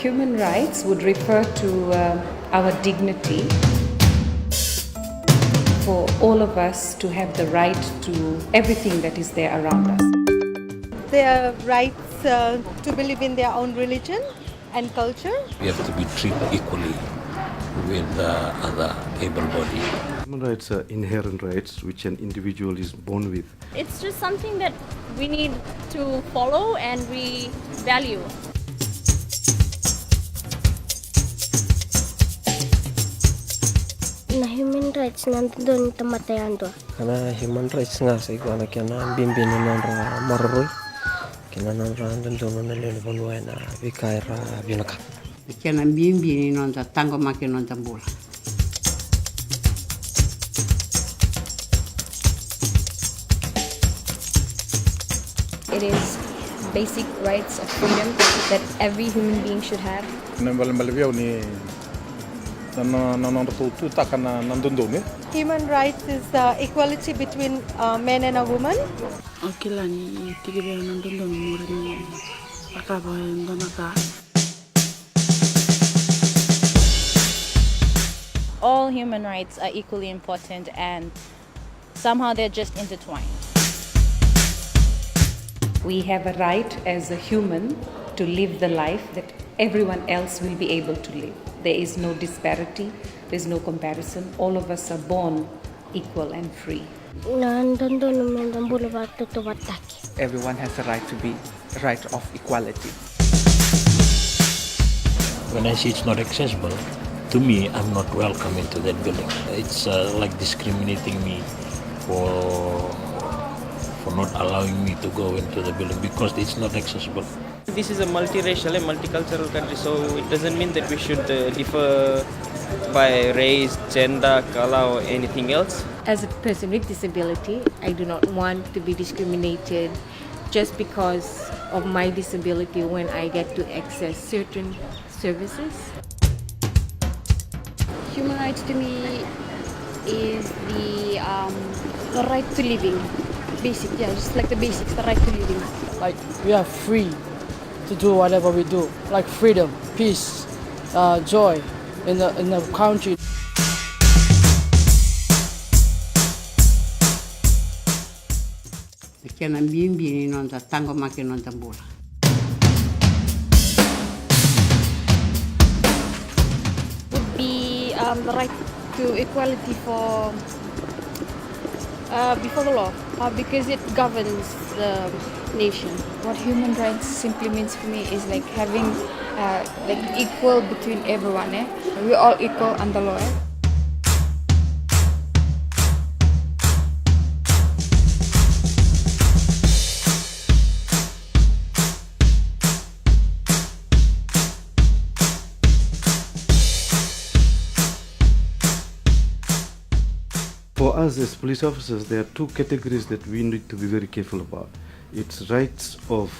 Human rights would refer to our dignity for all of us to have the right to everything that is there around us. Their rights to believe in their own religion and culture. We have to be treated equally with other able-bodied. Human rights are inherent rights which an individual is born with. It's just something that we need to follow and we value. Na human rights nandun tamatayan to. Karena human rights nga sa ikaw na kaya na bimbini ng mararoy. Kaya na nandun na lilipunuay na bikay ra binaka. Kaya na bimbini ng tango maki ng tambula. It is basic rights of freedom that every human being should have. Human rights is equality between men and a woman. All human rights are equally important and somehow they're just intertwined. We have a right as a human to live the life that everyone else will be able to live. There is no disparity, there's no comparison. All of us are born equal and free. Everyone has a right to be right of equality. When I see it's not accessible, to me, I'm not welcome into that building. It's like discriminating me for not allowing me to go into the building because it's not accessible. This is a multiracial and multicultural country, so it doesn't mean that we should differ by race, gender, color or anything else. As a person with disability, I do not want to be discriminated just because of my disability when I get to access certain services. Human rights to me is the right to living. Basic, yeah, just like the basics, the right to living. Like we are free to do whatever we do, like freedom, peace, joy in the country. Kaya na bimbini ng tango maki ng tambula. Would be the right to equality for before the law, because it governs the nation. What human rights simply means for me is like having like equal between everyone. We're all equal under law. For us as police officers, there are two categories that we need to be very careful about. It's rights of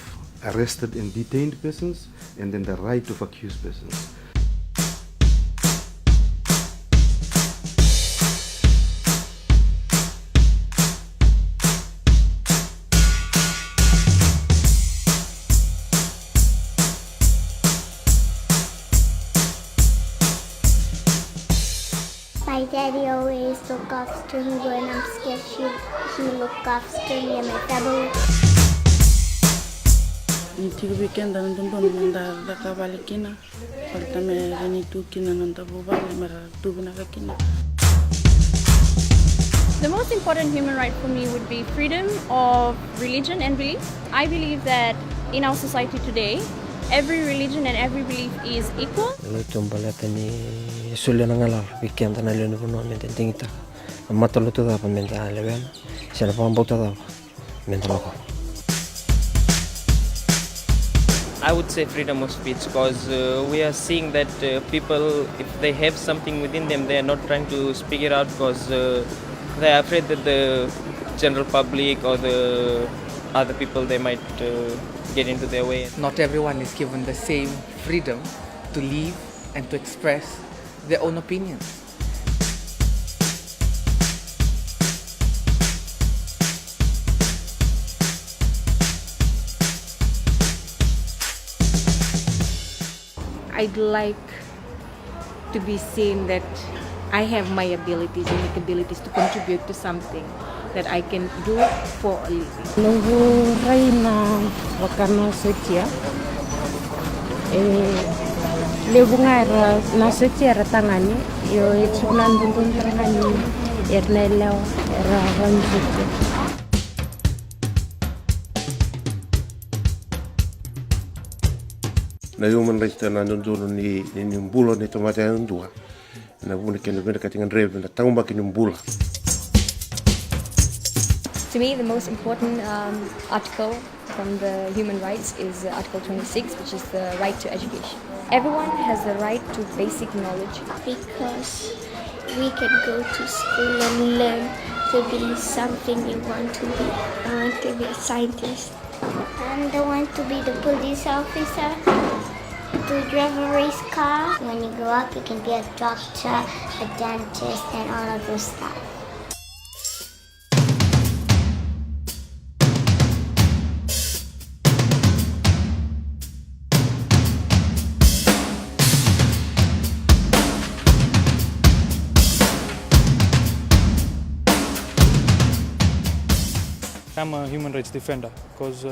arrested and detained persons, and then the right of accused persons. My daddy always look after me when I'm scared. He look after me and my family. Nitigo weekend nandun nanda nakabalikina. Falta me renitu kina nanda bubali mara tubo nakakina. The most important human right for me would be freedom of religion and belief. I believe that in our society today, every religion and every belief is equal. Sulle na ngalar weekend na leno no mente tingita matalo to da mente aleven se la pon bota da mente loco. I would say freedom of speech because we are seeing that people, if they have something within them, they are not trying to speak it out because they are afraid that the general public or the other people, they might get into their way. Not everyone is given the same freedom to live and to express their own opinions. I'd like to be seen that I have my abilities, unique abilities to contribute to something that I can do for a living. Nunggu Raina wakana setia. Lebunga na setia ratangani yo itsunan tuntun terangani ernelo era wanjuti. Na human rights na nunduno ni mbulo ni tomata ndua. Na vune kene benda katingan rebe na tangumba kini mbula. To me, the most important article from the human rights is Article 26, which is the right to education. Everyone has the right to basic knowledge. Because we can go to school and learn to be something we want to be. I want to be a scientist. And I want to be the police officer, to drive a race car. When you grow up, you can be a doctor, a dentist, and all of those stuff. I'm a human rights defender because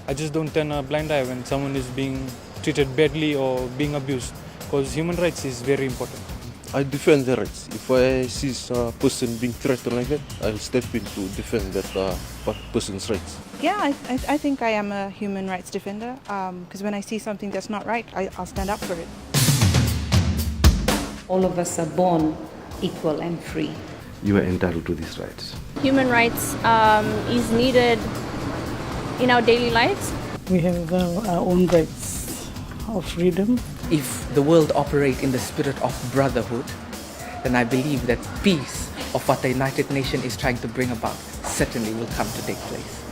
I just don't turn a blind eye when someone is being treated badly or being abused, because human rights is very important. I defend the rights. If I see a person being threatened like that, I'll step in to defend that person's rights. Yeah, I think I am a human rights defender because when I see something that's not right, I'll stand up for it. All of us are born equal and free. You are entitled to these rights. Human rights is needed in our daily lives. We have our own rights of freedom. If the world operates in the spirit of brotherhood, then I believe that peace of what the United Nations is trying to bring about certainly will come to take place.